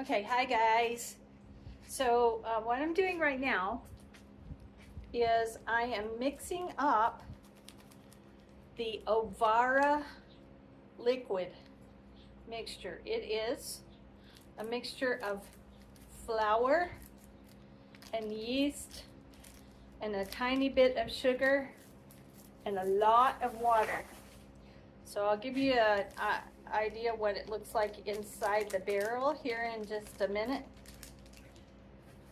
Okay, hi guys. So what I'm doing right now is I am mixing up the Obvara liquid mixture. It is a mixture of flour and yeast and a tiny bit of sugar and a lot of water. So I'll give you an idea what it looks like inside the barrel here in just a minute.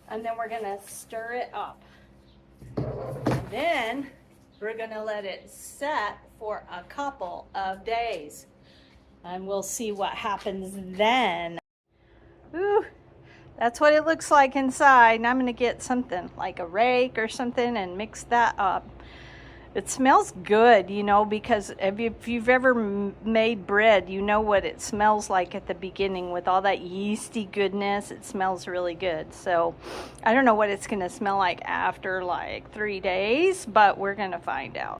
And then we're gonna stir it up. And then we're gonna let it set for a couple of days. And we'll see what happens then. Ooh, that's what it looks like inside. And I'm gonna get something like a rake or something and mix that up. It smells good, you know, because if you've ever made bread, you know what it smells like at the beginning with all that yeasty goodness. It smells really good. So I don't know what it's going to smell like after like 3 days, but we're going to find out.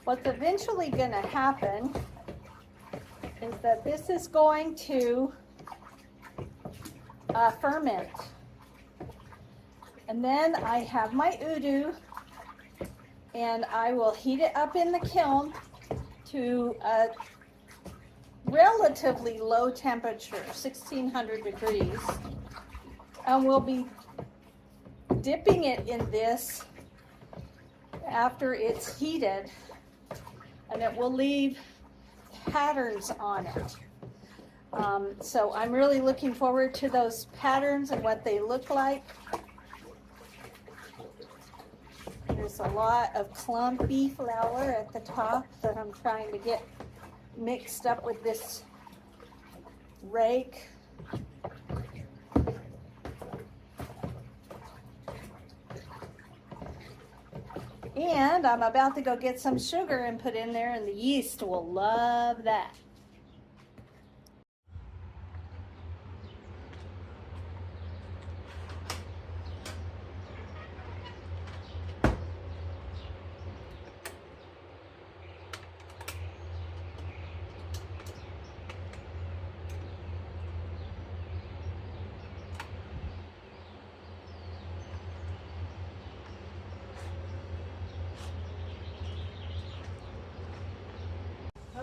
What's eventually going to happen is that this is going to ferment. And then I have my udu, and I will heat it up in the kiln to a relatively low temperature, 1600 degrees. And we'll be dipping it in this after it's heated. And it will leave patterns on it. So I'm really looking forward to those patterns and what they look like. There's a lot of clumpy flour at the top that I'm trying to get mixed up with this rake. And I'm about to go get some sugar and put in there, and the yeast will love that.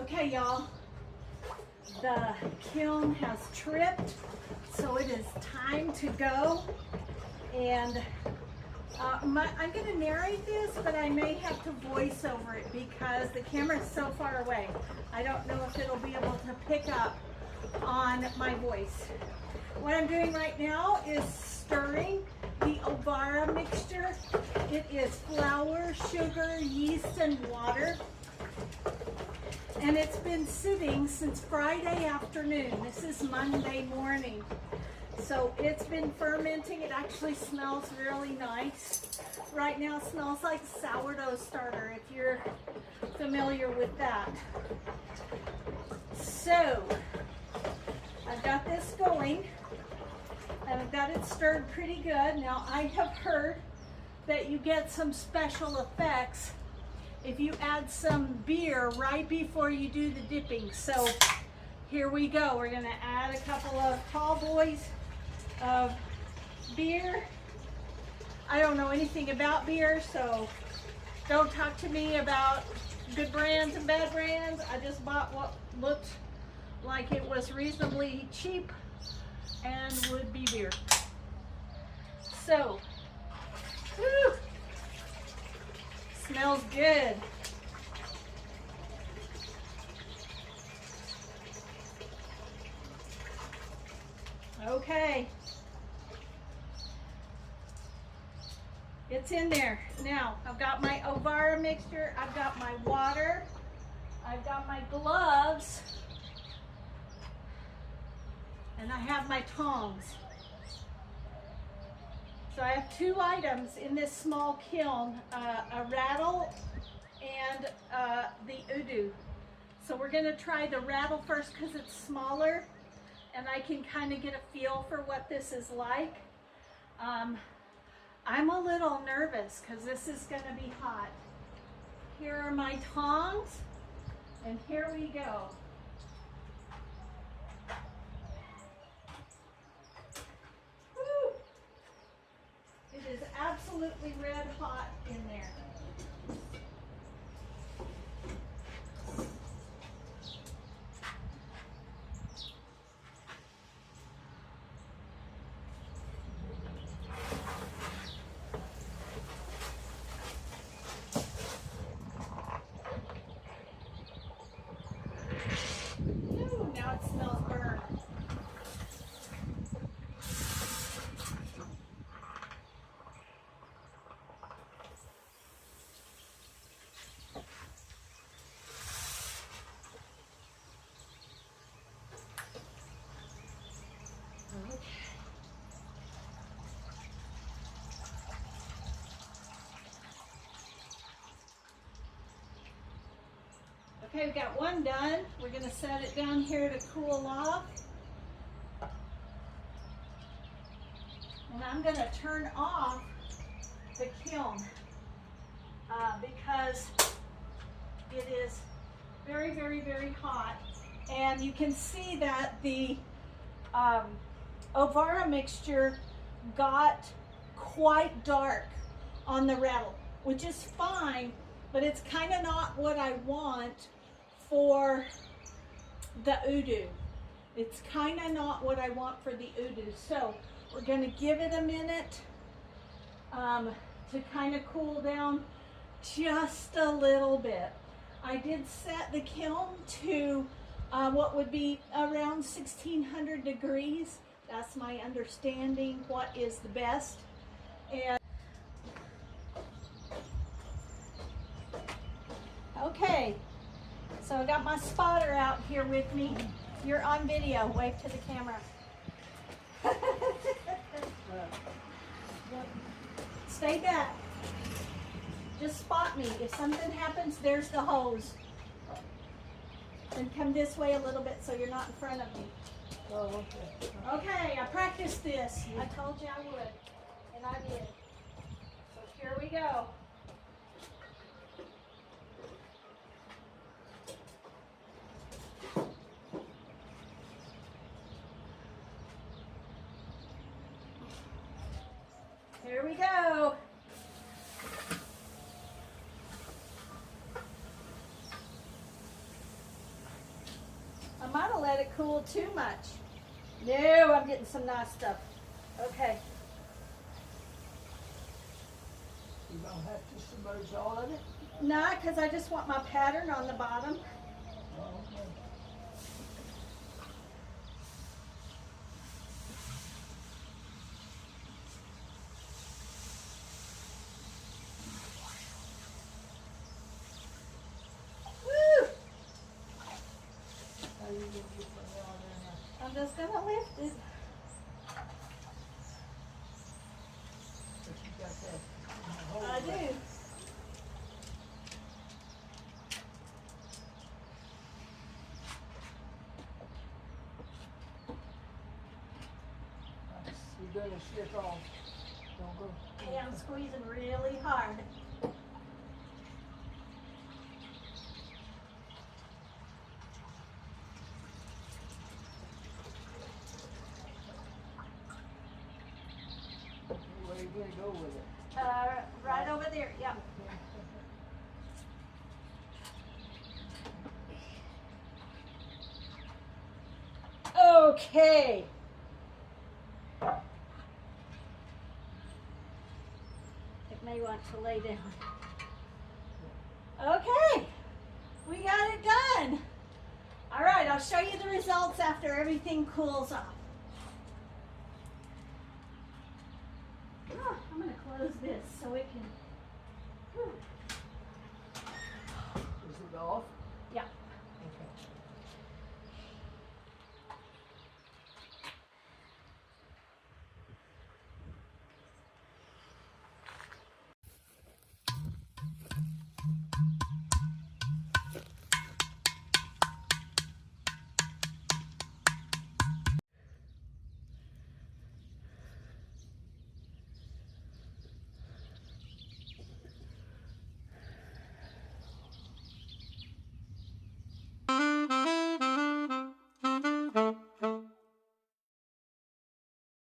Okay, y'all, the kiln has tripped, so it is time to go. And I'm going to narrate this, but I may have to voice over it because the camera is so far away. I don't know if it'll be able to pick up on my voice. What I'm doing right now is stirring the Obvara mixture. It is flour, sugar, yeast, and water. And it's been sitting since Friday afternoon. This is Monday morning. So it's been fermenting. It actually smells really nice. Right now it smells like sourdough starter, if you're familiar with that. So I've got this going, and I've got it stirred pretty good. Now I have heard that you get some special effects if you add some beer right before you do the dipping. So here we go. We're going to add a couple of tall boys of beer. I don't know anything about beer, so don't talk to me about good brands and bad brands. I just bought what looked like it was reasonably cheap and would be beer. So, whew, smells good. Okay. It's in there. Now, I've got my Obvara mixture, I've got my water, I've got my gloves, and I have my tongs. So I have 2 items in this small kiln, a rattle and the udu. So we're going to try the rattle first because it's smaller. and I can kind of get a feel for what this is like. I'm a little nervous because this is going to be hot. Here are my tongs, and here we go. Woo! It is absolutely red hot in there. Ooh, now it smells burned. Okay, we got one done. We're going to set it down here to cool off. And I'm going to turn off the kiln because it is very, very, very hot. And you can see that the Obvara mixture got quite dark on the rattle, which is fine, but it's kind of not what I want for the Udu. It's kind of not what I want for the Udu. So we're going to give it a minute to kind of cool down just a little bit. I did set the kiln to what would be around 1600 degrees. That's my understanding what is the best. And okay, so I got my spotter out here with me. You're on video. Wave to the camera. Stay back. Just spot me. If something happens, there's the hose. And come this way a little bit so you're not in front of me. Oh, okay. Okay, I practiced this. I told you I would, and I did. So here we go. Here we go. I might have let it cool too much. No, I'm getting some nice stuff. Okay. You don't have to submerge all of it? No, because I just want my pattern on the bottom. Oh, okay. Woo! How you gonna get from down there now? I'm just gonna lift it. But you got that in the hole I there. do. You're gonna slip off. Don't go. Okay, I'm squeezing really hard. Where you gonna go with it? Right over there. Yep. Okay. It may want to lay down. Okay, we got it done. All right, I'll show you the results after everything cools off.